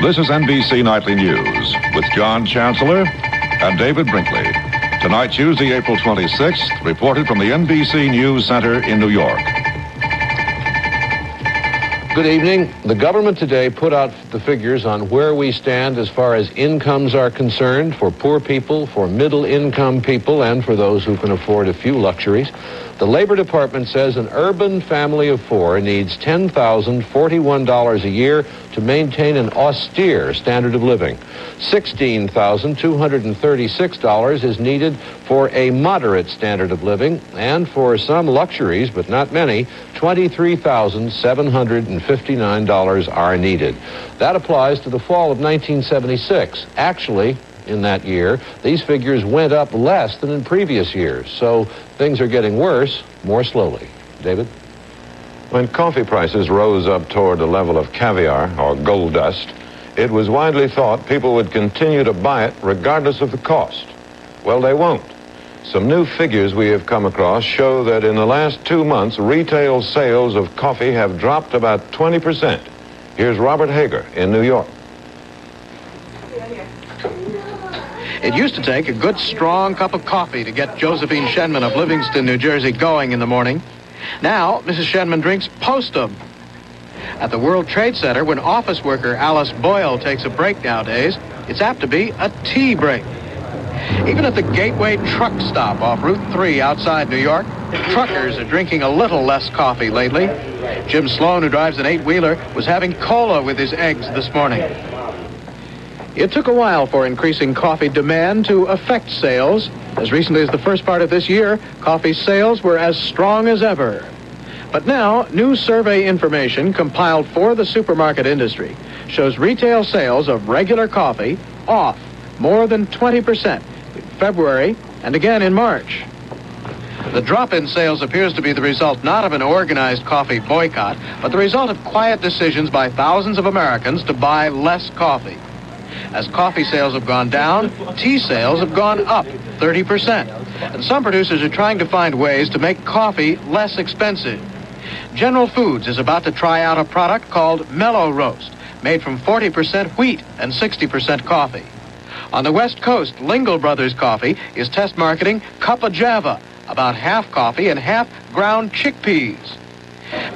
This is NBC Nightly News with John Chancellor and David Brinkley. Tonight, Tuesday, April 26th, reported from the NBC News Center in New York. Good evening. The government today put out the figures on where we stand as far as incomes are concerned for poor people, for middle-income people, and for those who can afford a few luxuries. The Labor Department says an urban family of four needs $10,041 a year to maintain an austere standard of living. $16,236 is needed for a moderate standard of living, and for some luxuries, but not many, $23,759 are needed. That applies to the fall of 1976. Actually, in that year, these figures went up less than in previous years, so things are getting worse more slowly. David? When coffee prices rose up toward the level of caviar or gold dust, it was widely thought people would continue to buy it regardless of the cost. Well, they won't. Some new figures we have come across show that in the last 2 months, retail sales of coffee have dropped about 20%. Here's Robert Hager in New York. It used to take a good, strong cup of coffee to get Josephine Shenman of Livingston, New Jersey, going in the morning. Now, Mrs. Shenman drinks Postum. At the World Trade Center, when office worker Alice Boyle takes a break nowadays, it's apt to be a tea break. Even at the Gateway truck stop off Route 3 outside New York, truckers are drinking a little less coffee lately. Jim Sloan, who drives an 8-wheeler, was having cola with his eggs this morning. It took a while for increasing coffee demand to affect sales. As recently as the first part of this year, coffee sales were as strong as ever. But now, new survey information compiled for the supermarket industry shows retail sales of regular coffee off more than 20% in February and again in March. The drop in sales appears to be the result not of an organized coffee boycott, but the result of quiet decisions by thousands of Americans to buy less coffee. As coffee sales have gone down, tea sales have gone up 30%. And some producers are trying to find ways to make coffee less expensive. General Foods is about to try out a product called Mellow Roast, made from 40% wheat and 60% coffee. On the West Coast, Lingle Brothers Coffee is test marketing Cup of Java, about half coffee and half ground chickpeas.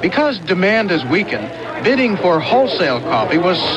Because demand has weakened, bidding for wholesale coffee was